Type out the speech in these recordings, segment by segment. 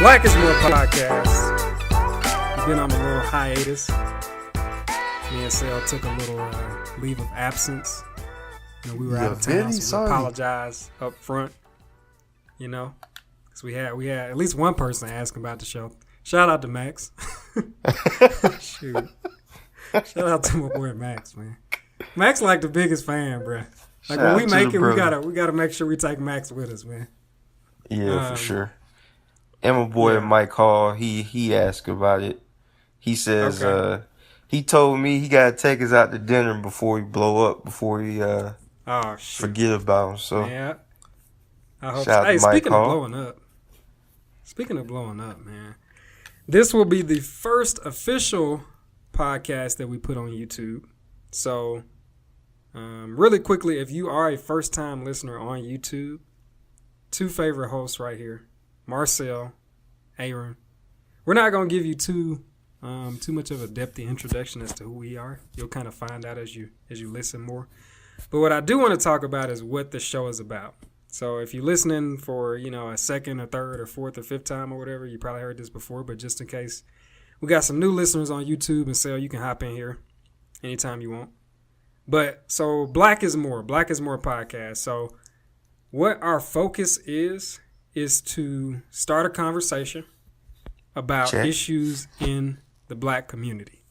Black Is Moor Podcast. We've been on a little hiatus. Me and Sal took a little leave of absence. You know, we were out of town, so we apologize up front. You know, because we had at least one person asking about the show. Shout out to Max. Shoot. Shout out to my boy Max, man. Max like the biggest fan, bro. Like when we make it, we gotta make sure we take Max with us, man. Yeah, for sure. And my boy Mike Hall, he asked about it. He says he told me he gotta take us out to dinner before we blow up, before we forget about him. So yeah, I hope. Shout out to Mike speaking Hall. of blowing up, man, this will be the first official podcast that we put on YouTube. So, really quickly, if you are a first-time listener on YouTube, two favorite hosts right here. Marcel, Aaron. We're not going to give you too much of a depthy introduction as to who we are. You'll kind of find out as you listen more. But what I do want to talk about is what the show is about. So if you're listening for, a second or third or fourth or fifth time or whatever, you probably heard this before, but just in case, we got some new listeners on YouTube, and Sal, you can hop in here anytime you want. But so Black Is Moor Podcast. So what our focus is to start a conversation about issues in the black community.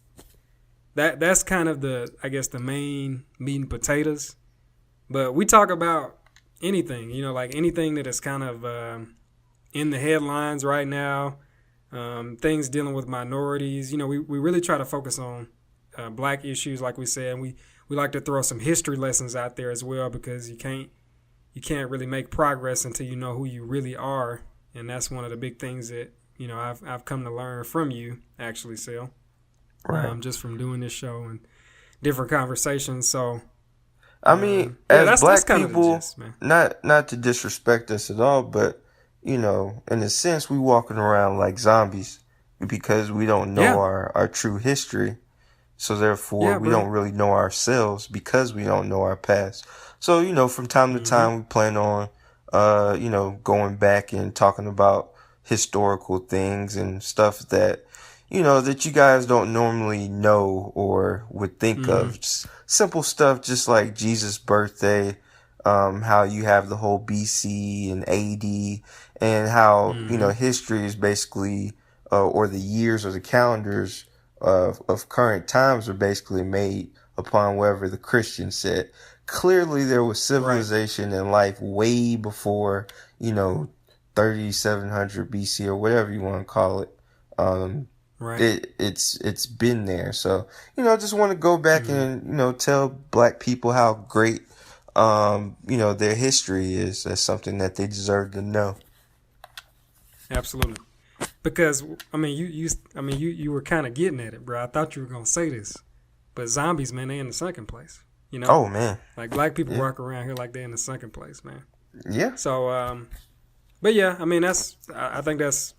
That's kind of the main meat and potatoes. But we talk about anything, like anything that is kind of in the headlines right now, things dealing with minorities. We really try to focus on black issues, like we said. And we like to throw some history lessons out there as well, because you can't really make progress until you know who you really are. And that's one of the big things that, I've come to learn from you, actually, Sal. Right. Just from doing this show and different conversations. So, I mean, as black people, gist, not to disrespect us at all, but, in a sense, we walking around like zombies because we don't know our true history. So therefore, we don't really know ourselves because we don't know our past. So, from time to time, we plan on, going back and talking about historical things and stuff that, that you guys don't normally know or would think of. Just simple stuff, just like Jesus' birthday, how you have the whole BC and AD, and how, history is basically, or the years or the calendars of current times are basically made upon whatever the Christians said. Clearly, there was civilization in life way before, 3700 BC or whatever you want to call it. It's been there. So, just want to go back and, tell black people how great, their history is. That's something that they deserve to know. Absolutely. Because, you were kind of getting at it, bro. I thought you were going to say this. But zombies, man, they in the second place. Oh, man. Like, black people walk around here like they're in the second place, man. Yeah. So, but yeah, I think that's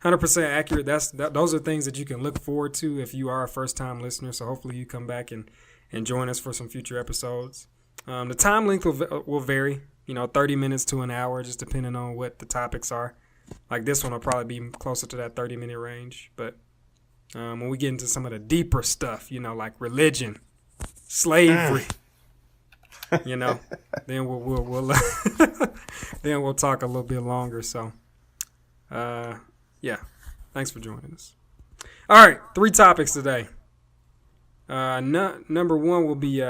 100% accurate. Those are things that you can look forward to if you are a first-time listener. So hopefully you come back and join us for some future episodes. The time length will vary, 30 minutes to an hour, just depending on what the topics are. Like this one will probably be closer to that 30-minute range. But when we get into some of the deeper stuff, like religion, slavery, then we'll then we'll talk a little bit longer. So, thanks for joining us. All right, 3 topics today. Number 1 will be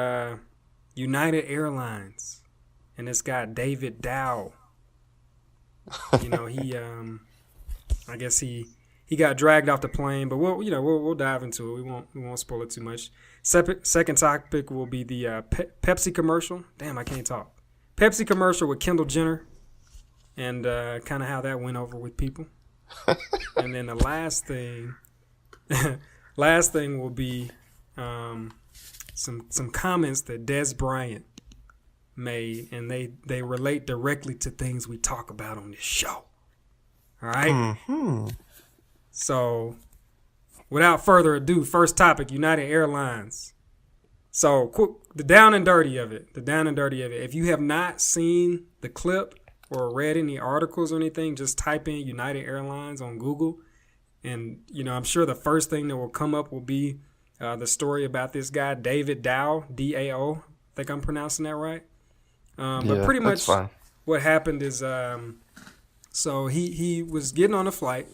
United Airlines and this guy David Dow. He I guess he got dragged off the plane, but we'll dive into it. We won't spoil it too much. Second topic will be the Pepsi commercial. Damn, I can't talk. Pepsi commercial with Kendall Jenner. and kind of how that went over with people. And then the last thing will be some comments that Dez Bryant made, and they relate directly to things we talk about on this show. All right? Mm-hmm. So, without further ado, first topic, United Airlines. So, the down and dirty of it. If you have not seen the clip or read any articles or anything, just type in United Airlines on Google. And, I'm sure the first thing that will come up will be the story about this guy, David Dow, D-A-O. I think I'm pronouncing that right. But pretty much what happened is, so he was getting on a flight,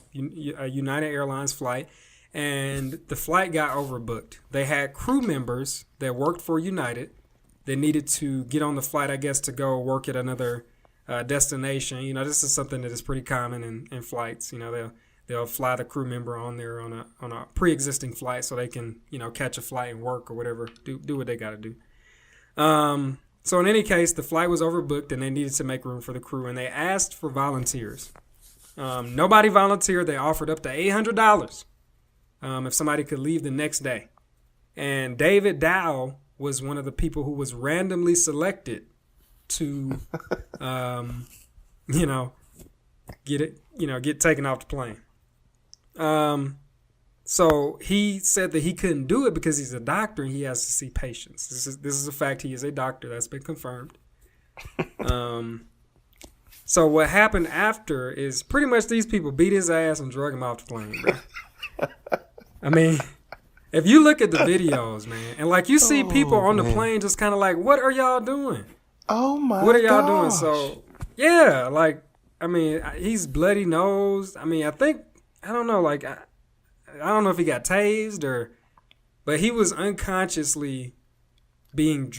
a United Airlines flight, and the flight got overbooked. They had crew members that worked for United that needed to get on the flight, I guess, to go work at another destination. This is something that is pretty common in flights. They'll fly the crew member on there on a pre-existing flight so they can, catch a flight and work or whatever, do what they got to do. So in any case, the flight was overbooked and they needed to make room for the crew, and they asked for volunteers. Nobody volunteered. They offered up to $800 if somebody could leave the next day. And David Dow was one of the people who was randomly selected to, get taken off the plane. So he said that he couldn't do it because he's a doctor and he has to see patients. This is a fact. He is a doctor. That's been confirmed. So what happened after is pretty much these people beat his ass and drug him off the plane, bro. I mean, if you look at the videos, man, and you see people on the plane just kind of like, what are y'all doing? Oh my! What are y'all doing? So yeah, he's bloody nosed. I don't know, I don't know if he got tased but he was unconsciously being,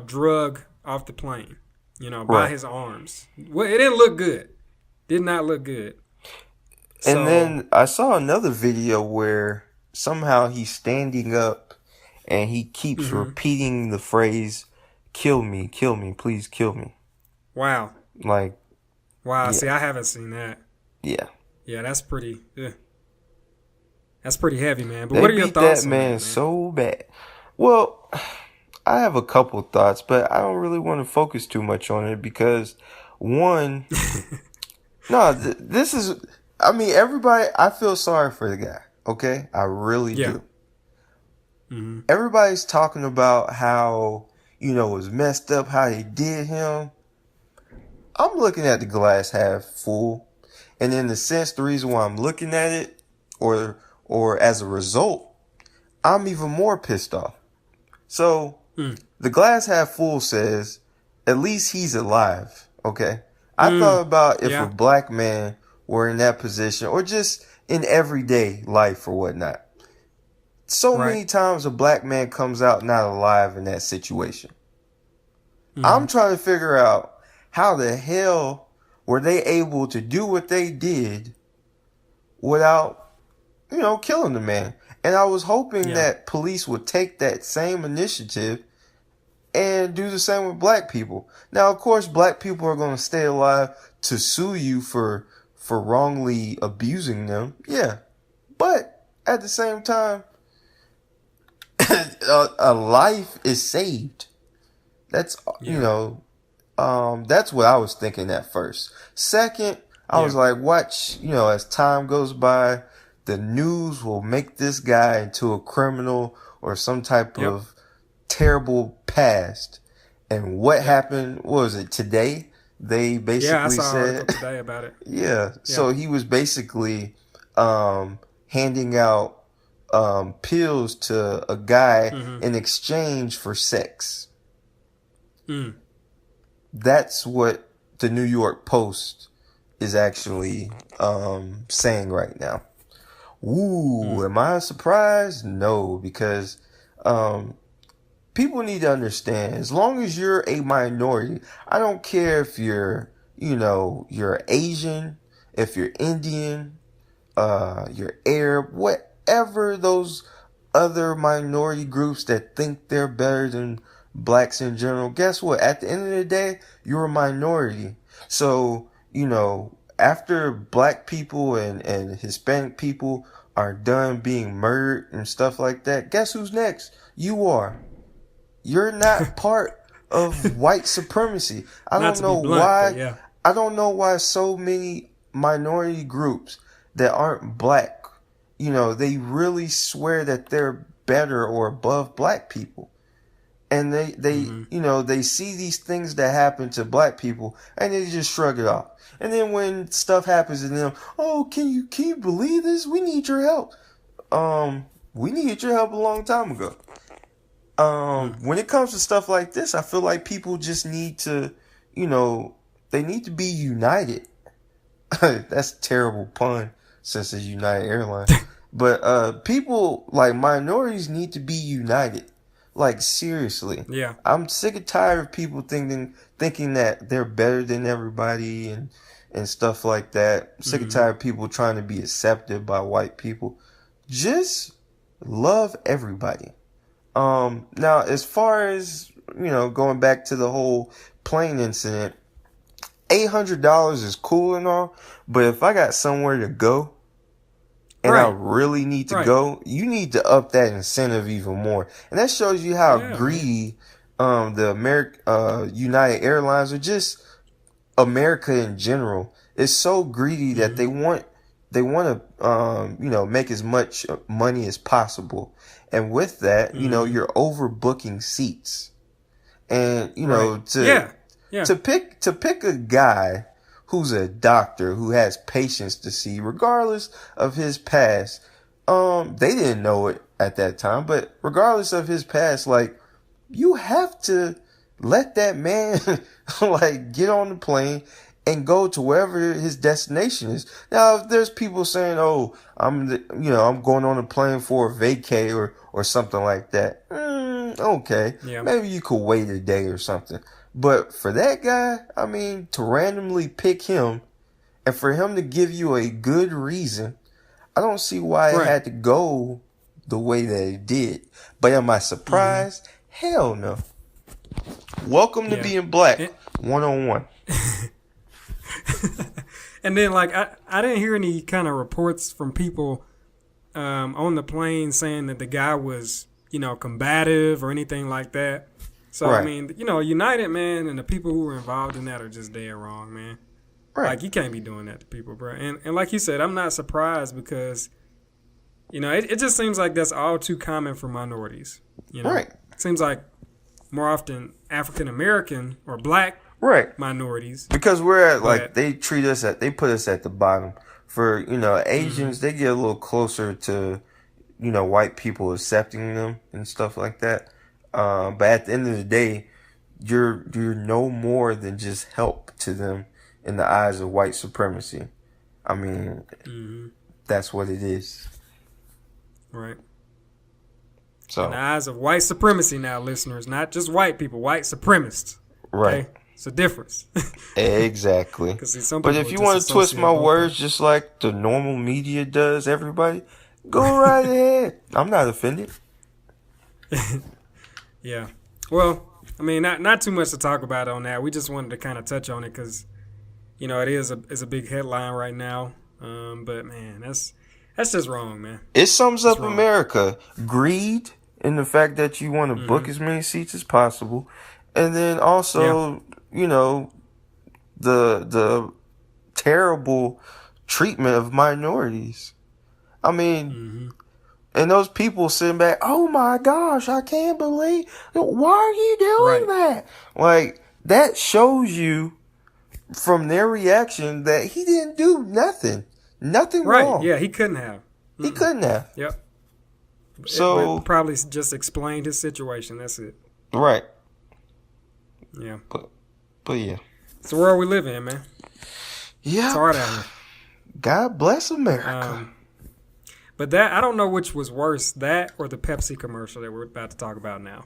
drug off the plane, by his arms. Well, it didn't look good. Did not look good. And then I saw another video where somehow he's standing up and he keeps repeating the phrase, kill me, please kill me. Wow. Wow. Yeah. See, I haven't seen that. Yeah. Yeah, that's pretty... That's pretty heavy, man. But what are your thoughts on that, man? So bad. Well, I have a couple thoughts, but I don't really want to focus too much on it because, one, everybody, I feel sorry for the guy, okay? I really do. Mm-hmm. Everybody's talking about how, it was messed up, how they did him. I'm looking at the glass half full. And in the sense, the reason why I'm looking at it, or as a result, I'm even more pissed off. So the glass half full says, at least he's alive. Okay. I thought about if a black man were in that position or just in everyday life or whatnot. So many times a black man comes out not alive in that situation. I'm trying to figure out how the hell were they able to do what they did without, killing the man. And I was hoping that police would take that same initiative and do the same with black people. Now, of course, black people are going to stay alive to sue you for wrongly abusing them. Yeah. But at the same time, a life is saved. That's, that's what I was thinking at first. Second, I was like, watch, as time goes by, the news will make this guy into a criminal or some type of terrible past. And what happened, what was it, today? They basically I saw said... an article today about it. So he was basically handing out pills to a guy in exchange for sex. That's what the New York Post is actually saying right now. Ooh, am I surprised? No, because people need to understand, as long as you're a minority, I don't care if you're, you're Asian, if you're Indian, you're Arab, whatever those other minority groups that think they're better than blacks in general, guess what? At the end of the day, you're a minority. So after black people and Hispanic people are done being murdered and stuff like that, guess who's next? You are. You're not part of white supremacy. I don't know why. I don't know why so many minority groups that aren't black, they really swear that they're better or above black people. And they they see these things that happen to black people and they just shrug it off. And then when stuff happens to them, oh, can you believe this? We need your help. We needed your help a long time ago. When it comes to stuff like this, I feel like people just need to, they need to be united. That's a terrible pun since it's United Airlines. But people, like minorities, need to be united. Like, seriously. Yeah. I'm sick and tired of people thinking that they're better than everybody and stuff like that. I'm sick and tired of people trying to be accepted by white people. Just love everybody. Now, as far as, going back to the whole plane incident, $800 is cool and all, but if I got somewhere to go and I really need to go, you need to up that incentive even more. And that shows you how greedy the United Airlines, or just America in general, is so greedy that they want to make as much money as possible. And with that, you're overbooking seats. And to pick a guy who's a doctor who has patients to see, regardless of his past. They didn't know it at that time, but regardless of his past, like, you have to let that man like get on the plane and go to wherever his destination is. Now, if there's people saying, "Oh, I'm going on a plane for a vacay or something like that," okay, maybe you could wait a day or something. But for that guy, I mean, to randomly pick him and for him to give you a good reason, I don't see why it had to go the way that it did. But am I surprised? Hell no. Welcome to being black, 101. And then, like, I didn't hear any kind of reports from people on the plane saying that the guy was, combative or anything like that. So, I mean, United, man, and the people who were involved in that are just dead wrong, man. Right. Like, you can't be doing that to people, bro. And like you said, I'm not surprised because, it just seems like that's all too common for minorities. Right. It seems like more often African-American or black minorities. Because we're at, they put us at the bottom. For, Asians, they get a little closer to, white people accepting them and stuff like that. But at the end of the day, you're no more than just help to them in the eyes of white supremacy. I mean, that's what it is. Right. So, in the eyes of white supremacy now, listeners, not just white people, white supremacists. Right. Okay? It's a difference. Exactly. But if you want to twist my words just like the normal media does everybody, go right ahead. I'm not offended. Yeah. Well, I mean, not too much to talk about on that. We just wanted to kind of touch on it because, it is a big headline right now. But, man, that's just wrong, man. It sums up America. Greed in the fact that you want to book as many seats as possible. And then also, the terrible treatment of minorities. I mean... And those people sitting back, oh my gosh, I can't believe, why are you doing that? Like, that shows you from their reaction that he didn't do nothing. Nothing wrong. Right, yeah, he couldn't have. He couldn't have. Yep. So. It probably just explained his situation, that's it. Right. Yeah. But yeah. It's the world we live in, man. Yeah. It's hard out here. God bless America. But that, I don't know which was worse, that or the Pepsi commercial that we're about to talk about now.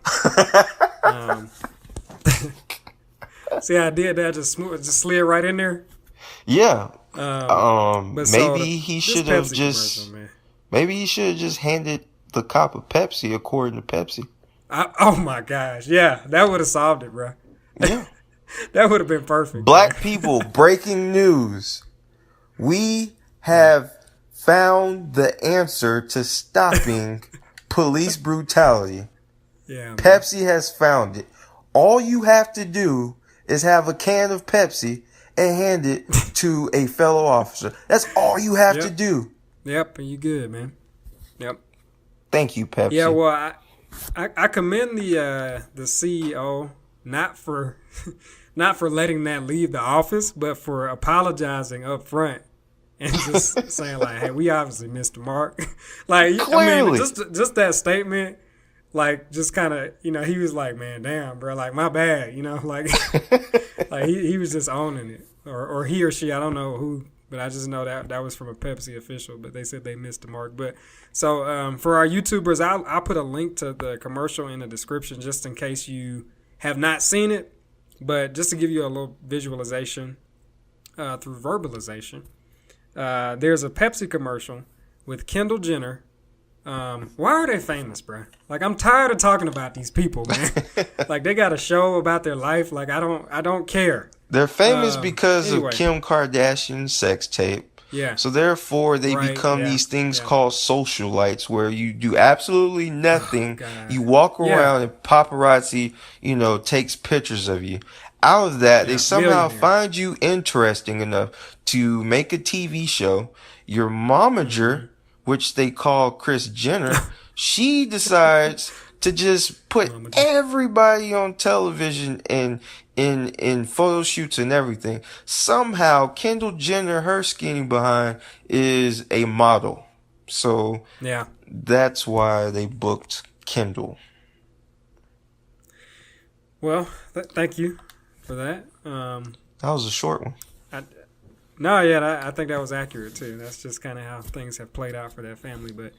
See how I did that? Just slid right in there? Yeah. Maybe he should have just handed the cop a Pepsi according to Pepsi. Oh my gosh. Yeah, that would have solved it, bro. Yeah. That would have been perfect. Black man. people, breaking news. We have found the answer to stopping police brutality. Yeah, man. Pepsi has found it. All you have to do is have a can of Pepsi and hand it to a fellow officer. That's all you have to do. Yep, and you good, man. Yep. Thank you, Pepsi. Yeah, well, I commend the CEO not for letting that leave the office, but for apologizing up front and just saying like, "Hey, we obviously missed the mark." Like, Clearly. I mean, just that statement, like, just kind of, he was like, "Man, damn, bro, like my bad," like, like he was just owning it, or he or she, I don't know who. But I just know that was from a Pepsi official. But they said they missed the mark. But so for our YouTubers, I'll put a link to the commercial in the description just in case you have not seen it. But just to give you a little visualization through verbalization, there's a Pepsi commercial with Kendall Jenner. Why are they famous, bro? Like, I'm tired of talking about these people, man. Like, they got a show about their life. Like, I don't care. They're famous because of Kim Kardashian's sex tape. Yeah. So therefore, they become these things called socialites, where you do absolutely nothing. You walk around and paparazzi, takes pictures of you. Out of that, they somehow find you interesting enough to make a TV show. Your momager, which they call Kris Jenner, she decides to just put everybody on television and in photo shoots and everything. Somehow, Kendall Jenner, her skinny behind, is a model. So that's why they booked Kendall. Well, thank you for that. That was a short one. I think that was accurate too. That's just kind of how things have played out for that family. But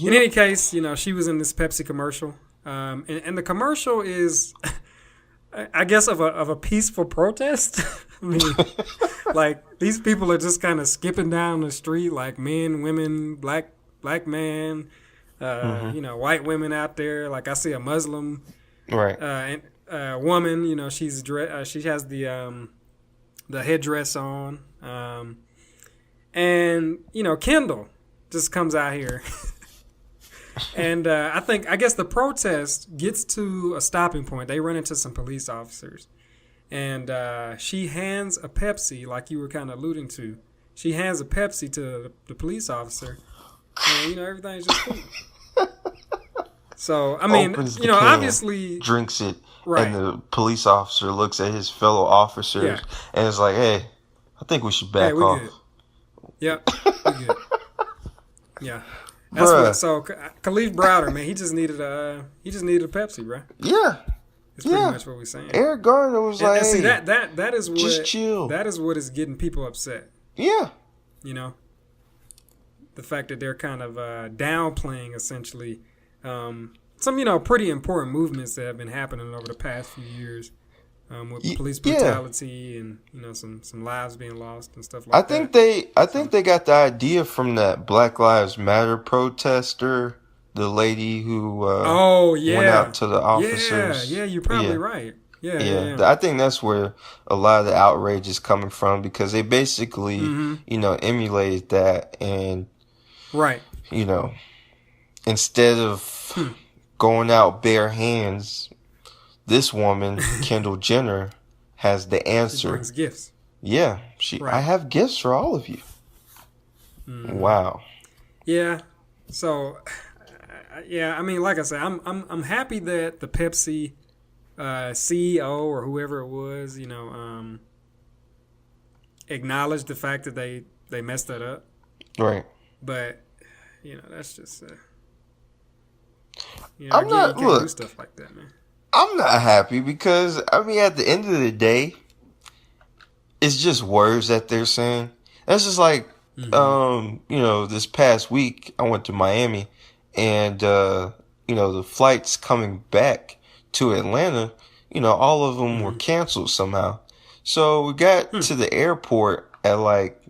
in any case, she was in this Pepsi commercial, and the commercial is, I guess, of a peaceful protest. I mean, like, these people are just kind of skipping down the street, like men, women, black man, white women out there. Like, I see a Muslim, and woman. She has the headdress on, and Kendall just comes out here. And I guess the protest gets to a stopping point. They run into some police officers. And she hands a Pepsi, like you were kind of alluding to. She hands a Pepsi to the police officer. And, everything's just cool. So, I mean, obviously... Drinks it. Right. And the police officer looks at his fellow officers and is like, "Hey, I think we should back off." Good. Yep, we good. Yeah. That's what. So Khalif Browder, man, he just needed a Pepsi, bro. Yeah, it's pretty much what we're saying. Eric Garner was like, and see, that is what, just chill. That is what is getting people upset. Yeah, the fact that they're kind of downplaying essentially some pretty important movements that have been happening over the past few years. With police brutality and some lives being lost and stuff like that. I think they got the idea from that Black Lives Matter protester, the lady who went out to the officers. Yeah, you're probably right. Yeah. I think that's where a lot of the outrage is coming from, because they basically emulated that, and instead of going out bare hands, this woman, Kendall Jenner, has the answer. She brings gifts. Yeah. I have gifts for all of you. Wow. Yeah. So, I mean, like I said, I'm happy that the Pepsi CEO or whoever it was, acknowledged the fact that they messed that up. Right. But, that's just I'm not, you can't do stuff like that, man. I'm not happy because, I mean, at the end of the day, it's just words that they're saying. That's just like, this past week, I went to Miami, and, the flights coming back to Atlanta, all of them were canceled somehow. So we got to the airport at like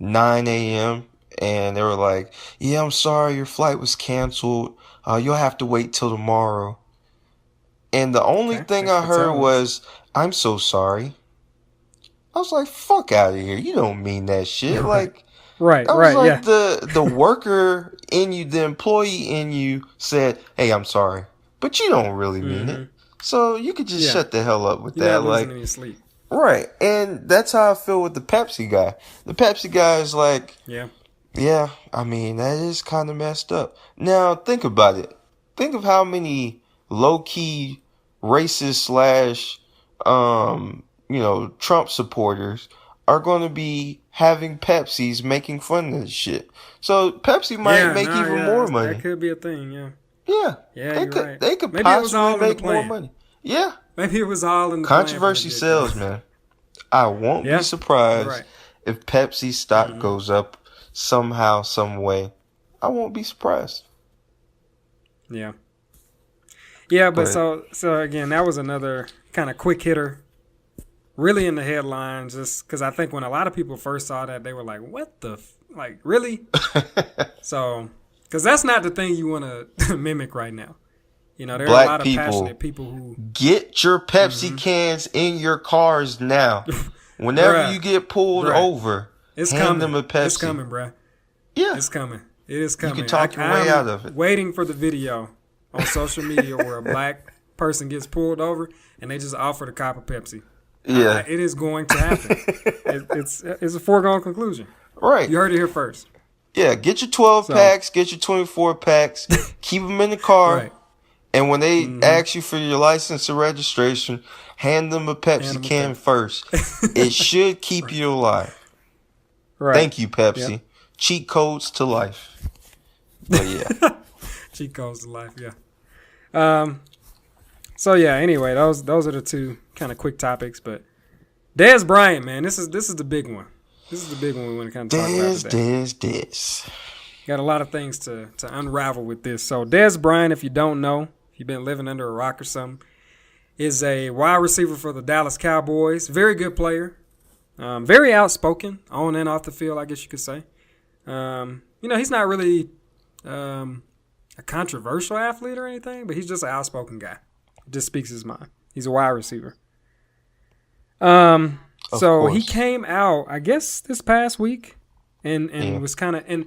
9 a.m., and they were like, "Yeah, I'm sorry, your flight was canceled. You'll have to wait till tomorrow." And the only thing I heard was, I'm so sorry. I was like, fuck out of here. You don't mean that shit. Like, right, I was like, yeah. the worker in you, the employee in you said, hey, I'm sorry. But you don't really mean it. So you could just shut the hell up with You're that. not losing any sleep. Right. And that's how I feel with the Pepsi guy. The Pepsi guy is like, yeah, I mean, that is kind of messed up. Now, think about it. Think of how many low-key racist / Trump supporters are going to be having Pepsis making fun of this shit. So Pepsi might make even more money. That could be a thing, yeah. Yeah. Yeah, right. They could possibly make more money. Yeah. Maybe it was all in the controversy sells, man. I won't be surprised if Pepsi stock goes up somehow, some way. I won't be surprised. Yeah. Yeah, but so again, that was another kind of quick hitter. Really in the headlines, just because I think when a lot of people first saw that, they were like, what the, like, really? So, because that's not the thing you want to mimic right now. You know, there are a lot of passionate people who... Get your Pepsi cans in your cars now. Whenever you get pulled over, hand them a Pepsi. It's coming, bruh. Yeah. It's coming. It is coming. You can talk your way out of it. Waiting for the video on social media where a black person gets pulled over and they just offer the cop a Pepsi. Yeah. It is going to happen. It's a foregone conclusion. Right. You heard it here first. Yeah, get your 12 packs, get your 24 packs, keep them in the car. Right. And when they ask you for your license or registration, hand them a Pepsi can first. It should keep you alive. Right. Thank you, Pepsi. Yep. Cheat codes to life. But yeah. Cheat codes to life, yeah. So yeah, anyway, those are the two kind of quick topics. But Dez Bryant, man, this is the big one. This is the big one we want to kind of talk about today. Dez. Got a lot of things to unravel with this. So Dez Bryant, if you don't know, if you've been living under a rock or something, is a wide receiver for the Dallas Cowboys. Very good player. Very outspoken on and off the field, I guess you could say. He's not really a controversial athlete or anything, but he's just an outspoken guy. Just speaks his mind. He's a wide receiver. So he came out, I guess, this past week and was kind of... and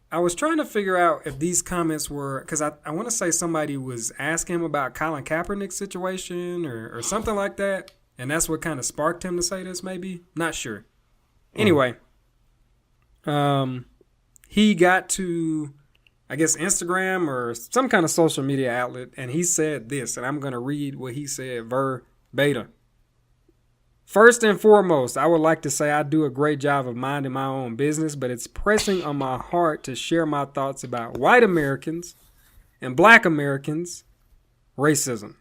I was trying to figure out if these comments were... because I want to say somebody was asking him about Colin Kaepernick's situation or something like that, and that's what kind of sparked him to say this, maybe? Not sure. Anyway, he got to, I guess, Instagram or some kind of social media outlet, and he said this, and I'm going to read what he said verbatim. First and foremost, I would like to say I do a great job of minding my own business, but it's pressing on my heart to share my thoughts about white Americans and black Americans' racism.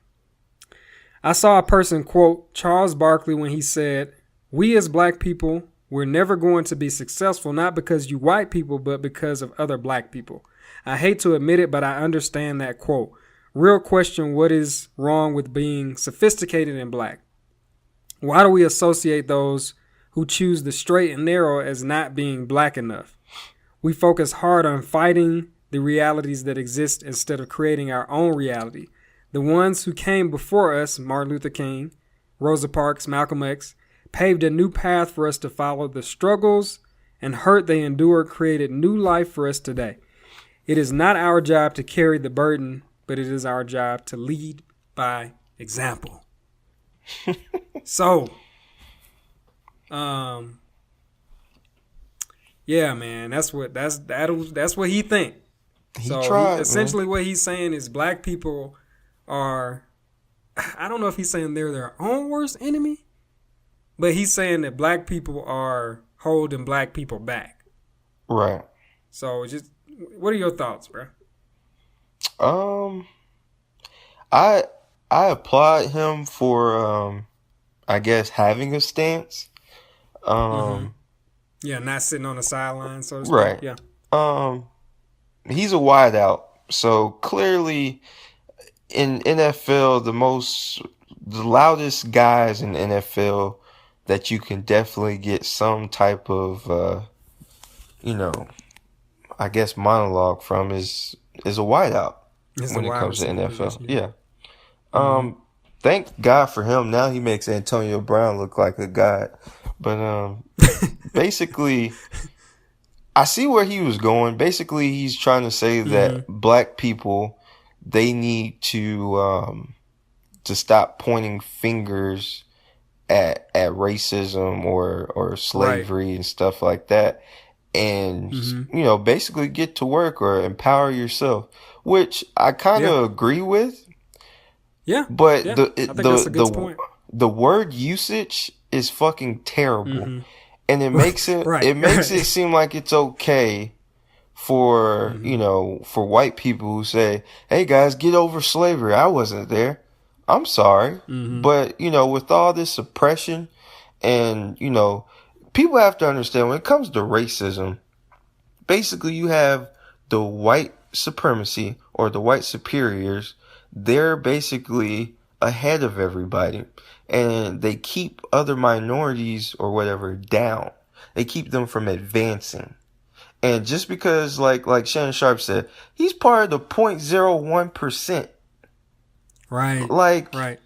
I saw a person quote Charles Barkley when he said, "We as black people, we're never going to be successful, not because you white people, but because of other black people." I hate to admit it, but I understand that quote. Real question, what is wrong with being sophisticated and black? Why do we associate those who choose the straight and narrow as not being black enough? We focus hard on fighting the realities that exist instead of creating our own reality. The ones who came before us, Martin Luther King, Rosa Parks, Malcolm X, paved a new path for us to follow. The struggles and hurt they endured created new life for us today. It is not our job to carry the burden, but it is our job to lead by example. So, yeah, man, that's what he think. Essentially what he's saying is black people are, I don't know if he's saying they're their own worst enemy, but he's saying that black people are holding black people back. Right. So just, what are your thoughts, bro? I applaud him for, I guess, having a stance. Yeah, not sitting on the sideline, so to speak. Right. Yeah. He's a wideout, so clearly in NFL, the loudest guys in NFL that you can definitely get some type of, I guess monologue from is a wideout when it comes to NFL. Yeah. thank God for him. Now he makes Antonio Brown look like a god. But basically, I see where he was going. Basically, he's trying to say that black people, they need to stop pointing fingers at racism or slavery and stuff like that, and basically get to work or empower yourself, which I kind of agree with. Yeah, but I think that's a good point. The word usage is fucking terrible, and it makes it it seem like it's okay for for white people who say, "Hey guys, get over slavery. I wasn't there. I'm sorry." But, with all this oppression and, people have to understand when it comes to racism, basically you have the white supremacy or the white superiors. They're basically ahead of everybody, and they keep other minorities or whatever down. They keep them from advancing. And just because, like Shannon Sharp said, he's part of the 0.01%. Right. Right.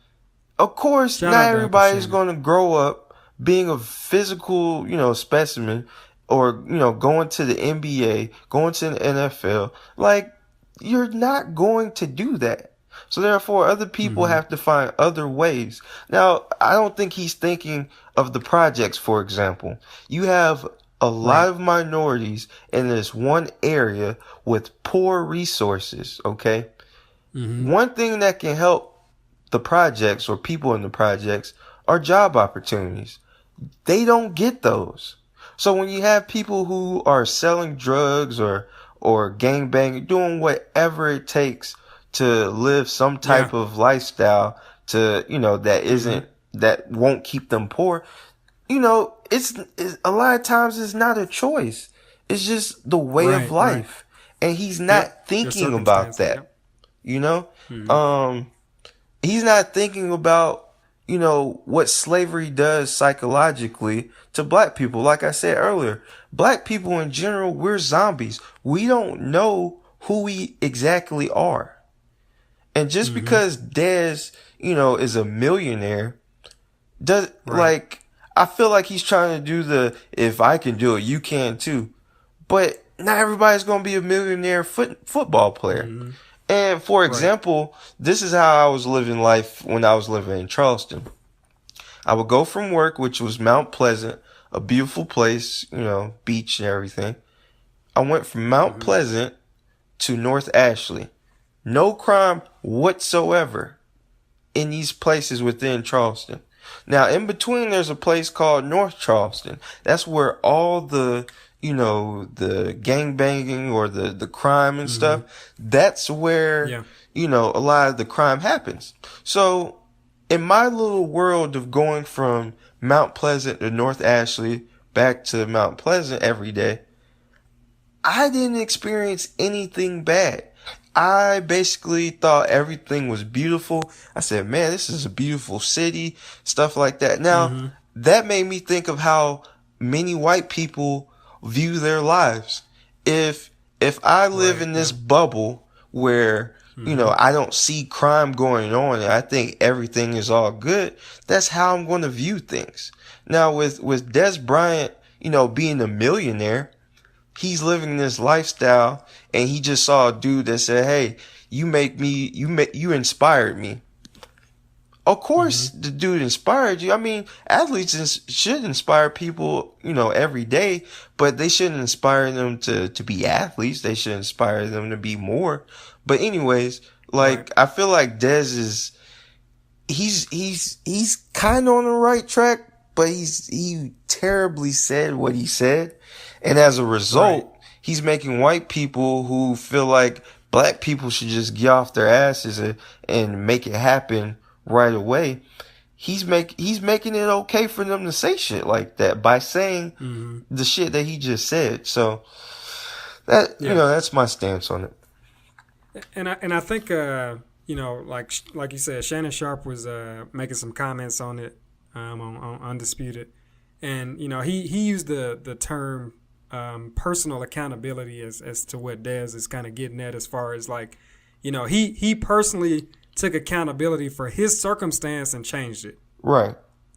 Of course, not everybody's going to grow up being a physical, specimen, or, going to the NBA, going to the NFL. Like, you're not going to do that. So therefore, other people have to find other ways. Now, I don't think he's thinking of the projects, for example. You have a lot of minorities in this one area with poor resources, okay? One thing that can help the projects or people in the projects are job opportunities. They don't get those. So when you have people who are selling drugs or gangbanging, doing whatever it takes to live some type of lifestyle to, that won't keep them poor, it's a lot of times it's not a choice. It's just the way of life. And he's not thinking about that. He's not thinking about, what slavery does psychologically to black people. Like I said earlier, black people in general, we're zombies. We don't know who we exactly are. And just because Dez, is a millionaire, I feel like he's trying to do if I can do it, you can too. But not everybody's going to be a millionaire football player. And for example, this is how I was living life when I was living in Charleston. I would go from work, which was Mount Pleasant, a beautiful place, beach and everything. I went from Mount Pleasant to North Ashley. No crime whatsoever in these places within Charleston. Now, in between, there's a place called North Charleston. That's where all the the gangbanging or the crime and stuff, that's where, a lot of the crime happens. So in my little world of going from Mount Pleasant to North Ashley back to Mount Pleasant every day, I didn't experience anything bad. I basically thought everything was beautiful. I said, man, this is a beautiful city, stuff like that. Now, that made me think of how many white people view their lives. If I live in this bubble where, I don't see crime going on and I think everything is all good, that's how I'm going to view things. Now with Dez Bryant, being a millionaire, he's living this lifestyle and he just saw a dude that said, hey, you inspired me. Of course, the dude inspired you. I mean, athletes should inspire people, every day, but they shouldn't inspire them to be athletes. They should inspire them to be more. But anyways, I feel like Dez he's kind of on the right track, but he terribly said what he said. And as a result, he's making white people who feel like black people should just get off their asses and make it happen right away. He's making it okay for them to say shit like that by saying the shit that he just said. So that that's my stance on it. And I think like you said, Shannon Sharp was making some comments on it on Undisputed, and he used the term personal accountability as to what Dez is kind of getting at, as far as he personally took accountability for his circumstance and changed it. Right.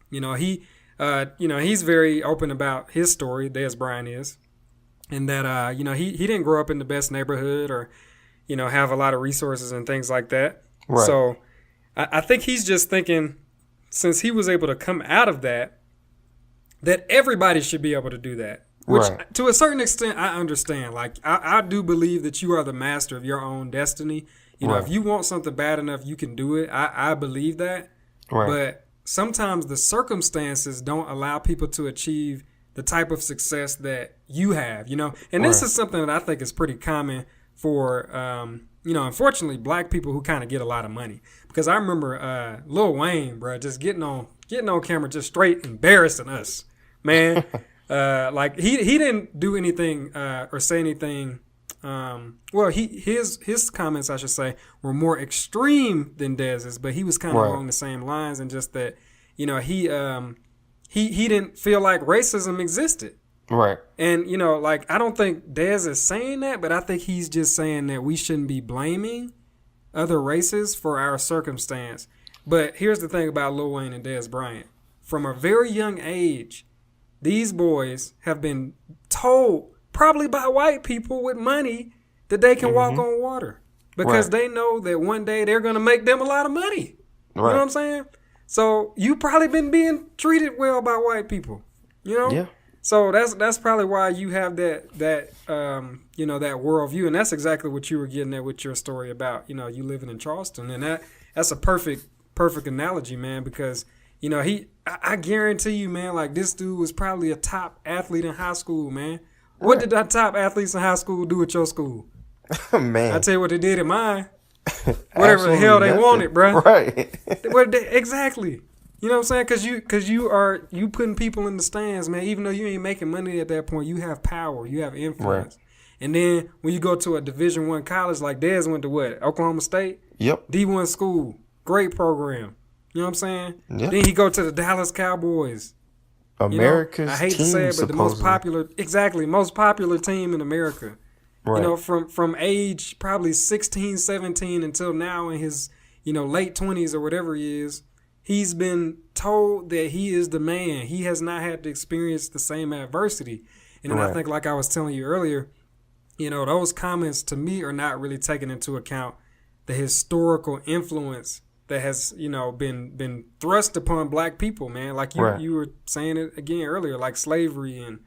He's very open about his story, Dez Bryant is, and that, he didn't grow up in the best neighborhood or, have a lot of resources and things like that. Right. So I think he's just thinking, since he was able to come out of that everybody should be able to do that. Which, to a certain extent, I understand. Like, I do believe that you are the master of your own destiny. If you want something bad enough, you can do it. I believe that. Right. But sometimes the circumstances don't allow people to achieve the type of success that you have, And this is something that I think is pretty common for, unfortunately, black people who kind of get a lot of money. Because I remember Lil Wayne, bro, just getting on camera, just straight embarrassing us, man. Like he didn't do anything or say anything. His comments, I should say, were more extreme than Dez's, but he was kind of along the same lines, and just that, he didn't feel like racism existed. Right. And I don't think Dez is saying that, but I think he's just saying that we shouldn't be blaming other races for our circumstance. But here's the thing about Lil Wayne and Dez Bryant: from a very young age, these boys have been told, probably by white people with money, that they can walk on water because they know that one day they're going to make them a lot of money. You know what I'm saying? So you probably been being treated well by white people, Yeah. So that's probably why you have that worldview, and that's exactly what you were getting at with your story about, you living in Charleston, and that's a perfect analogy, man, because I guarantee you, man, like this dude was probably a top athlete in high school, man. What did the top athletes in high school do at your school? Man, I tell you what they did at mine. Whatever the hell they wanted, bro. Right. Exactly. You know what I'm saying? Because you putting people in the stands, man. Even though you ain't making money at that point, you have power, you have influence. Right. And then when you go to a Division I college, like Dez went to what? Oklahoma State? Yep. D1 school, great program. You know what I'm saying? Yep. Then he go to the Dallas Cowboys. America's I hate team, to say it, but supposedly. most popular team in America. Right. From age probably 16, 17 until now in his, late 20s or whatever he is, he's been told that he is the man. He has not had to experience the same adversity. And then I think, like I was telling you earlier, those comments to me are not really taking into account the historical influence that has, been thrust upon black people, man. Like you were saying it again earlier, like slavery and,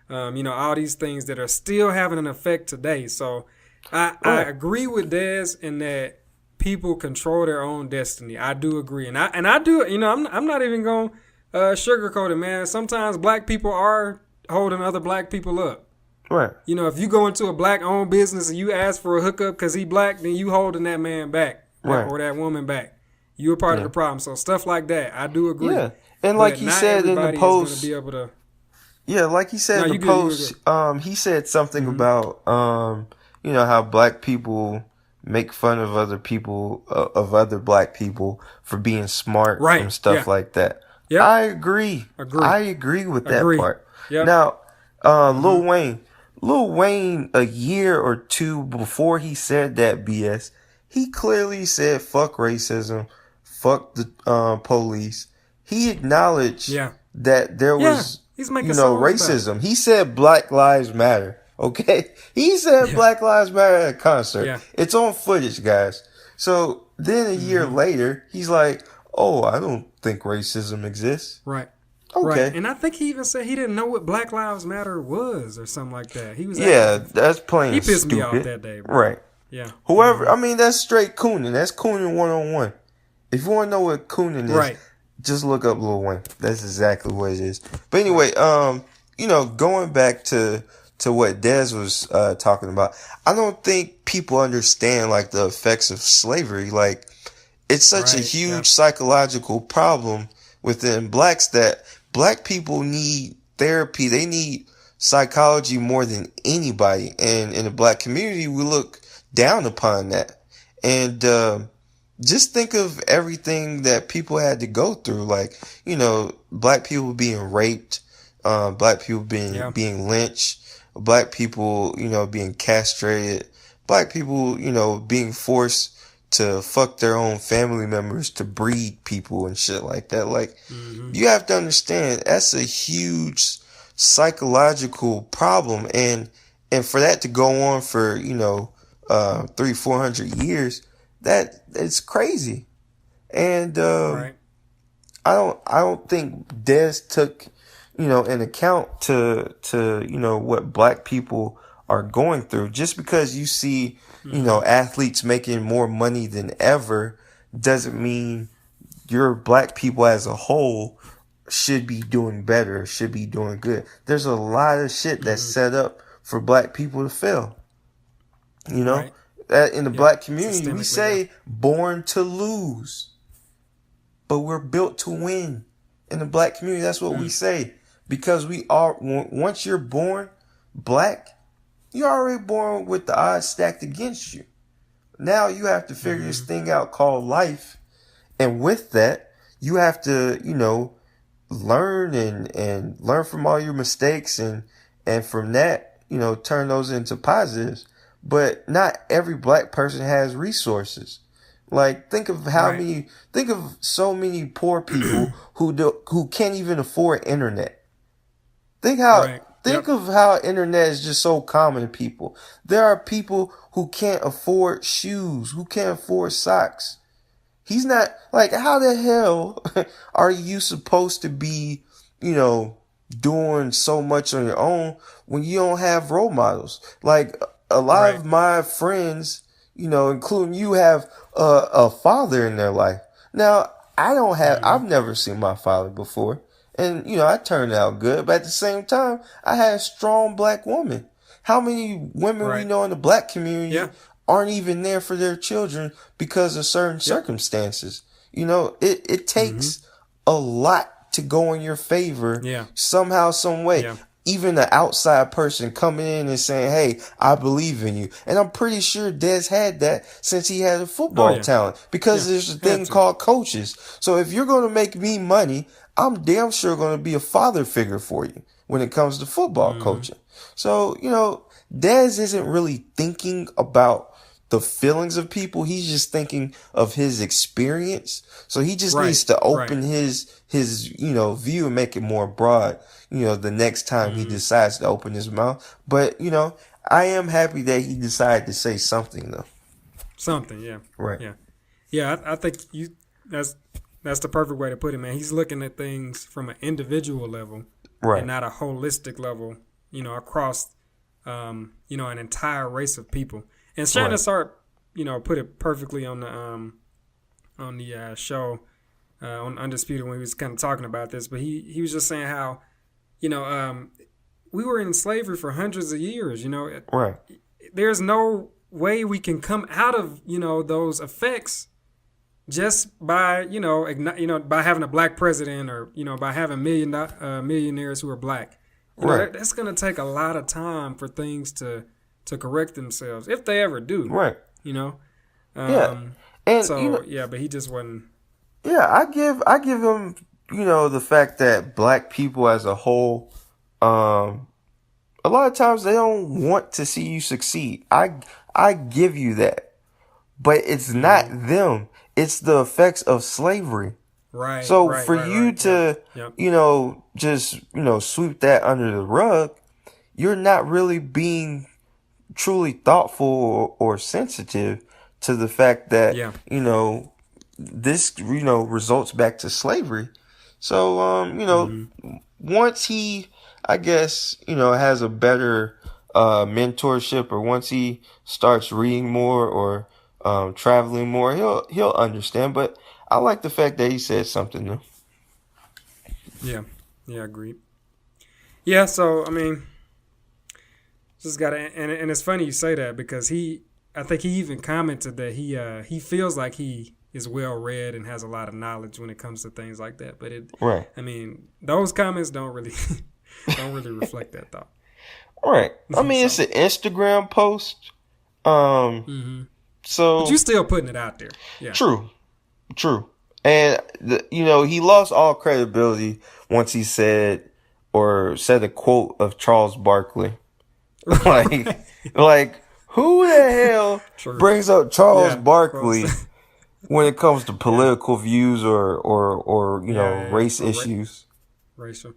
all these things that are still having an effect today. So I agree with Dez in that people control their own destiny. I do agree. And I do, I'm not even going to sugarcoat it, man. Sometimes black people are holding other black people up. Right. If you go into a black-owned business and you ask for a hookup because he black, then you holding that man back or that woman back. You're a part of the problem. So stuff like that, I do agree. Yeah, and like he said in the post, be able to, like he said in the post, he said something about, how black people make fun of other people, of other black people for being smart and stuff like that. Yep. I agree. I agree with that part. Yep. Now, Lil Wayne, a year or two before he said that BS, he clearly said, fuck racism. Fuck the police. He acknowledged that there was, racism. He said Black Lives Matter. Okay? He said Black Lives Matter at a concert. Yeah. It's on footage, guys. So then a year later, he's like, oh, I don't think racism exists. Right. Okay. Right. And I think he even said he didn't know what Black Lives Matter was or something like that. He was that's plain stupid. He pissed me off that day, bro. Right. Yeah. Whoever, that's straight cooning. That's cooning 101. If you want to know what cooning is, just look up Lil Wayne. That's exactly what it is. But anyway, going back to what Dez was talking about, I don't think people understand like the effects of slavery. Like, it's such a huge psychological problem within blacks that black people need therapy. They need psychology more than anybody. And in the black community, we look down upon that. And just think of everything that people had to go through. Like, black people being raped, black people being lynched, black people, being castrated, black people, being forced to fuck their own family members to breed people and shit like that. Like, you have to understand that's a huge psychological problem, and for that to go on for 300-400 years, it's crazy. And Right. I don't think Dez took in account to what black people are going through. Just because you see athletes making more money than ever doesn't mean your black people as a whole should be doing better, should be doing good. There's a lot of shit that's set up for black people to fail. Right. In the black community, we say born to lose, but we're built to win. In the black community, that's what we say, because we are. Once you're born black, you're already born with the odds stacked against you. Now you have to figure this thing out called life, and with that, you have to learn and learn from all your mistakes, and from that turn those into positives. But not every black person has resources. Like, think of so many poor people who can't even afford internet. Think of how internet is just so common to people. There are people who can't afford shoes, who can't afford socks. He's not, like, how the hell are you supposed to be, doing so much on your own when you don't have role models? Like, a lot of my friends, including you, have a father in their life. Now, I've never seen my father before. And, I turned out good. But at the same time, I had a strong black woman. How many women we know in the black community aren't even there for their children because of certain circumstances? It takes a lot to go in your favor somehow, some way. Yeah. Even an outside person coming in and saying, hey, I believe in you. And I'm pretty sure Dez had that since he had a football talent, because there's a thing called coaches. So if you're going to make me money, I'm damn sure going to be a father figure for you when it comes to football coaching. So, Dez isn't really thinking about the feelings of people. He's just thinking of his experience. So he just needs to open his view and make it more broad, the next time he decides to open his mouth. But, I am happy that he decided to say something, though. Something, yeah. Right. Yeah. Yeah, I think that's the perfect way to put it, man. He's looking at things from an individual level and not a holistic level, across, an entire race of people. And Shannon Sharp, put it perfectly on the show on Undisputed when he was kind of talking about this. But he was just saying how, we were in slavery for hundreds of years. Right. There's no way we can come out of those effects just by by having a black president, or by having millionaires who are black. That's going to take a lot of time for things to correct themselves, if they ever do. Right. And so but he just wasn't. Yeah, I give him the fact that black people as a whole, a lot of times they don't want to see you succeed. I give you that, but it's not them. It's the effects of slavery. Right. So for you to just sweep that under the rug, you're not really being truly thoughtful or sensitive to the fact that this results back to slavery. So once he, I guess, has a better mentorship, or once he starts reading more or traveling more, he'll understand. But I like the fact that he said something though. Yeah, agreed. Yeah, so I mean, just gotta, and it's funny you say that, because I think he even commented that he feels like he is well read and has a lot of knowledge when it comes to things like that. But I mean, those comments don't really reflect that thought. Right. I mean, it's an Instagram post. So, but you still putting it out there. Yeah. True. And he lost all credibility once he said a quote of Charles Barkley. like Who the hell brings up Charles Barkley when it comes to political views or race issues? Racial.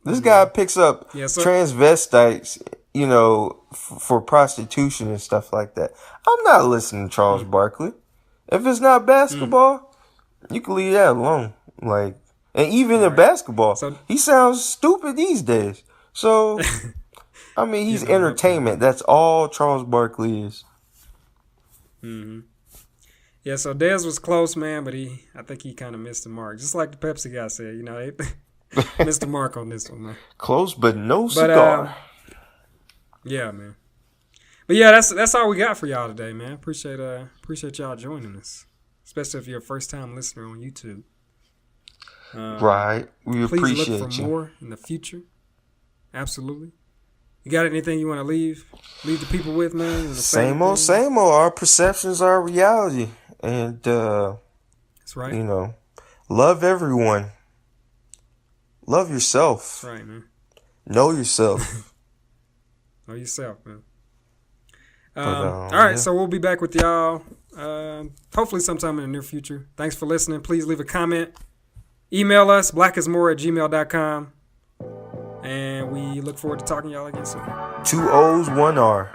This guy picks up transvestites, for prostitution and stuff like that. I'm not listening to Charles Barkley. If it's not basketball, you can leave that alone. Like, and even in basketball, he sounds stupid these days. So, I mean, he's entertainment. That's all Charles Barkley is. Mm-hmm. Yeah, so Dez was close, man, but I think he kind of missed the mark. Just like the Pepsi guy said, they missed the mark on this one, man. Close, but no cigar. Yeah, man. But yeah, that's all we got for y'all today, man. Appreciate y'all joining us, especially if you're a first time listener on YouTube. Right, we appreciate you. Please look for more in the future. Absolutely. You got anything you want to leave the people with, man? Same old. Our perceptions are reality, and that's right. Love everyone. Love yourself. That's right, man. Know yourself. Know yourself, man. All right, so we'll be back with y'all hopefully sometime in the near future. Thanks for listening. Please leave a comment. Email us, blackismoor@gmail.com. And we look forward to talking to y'all again soon. 2 O's, 1 R.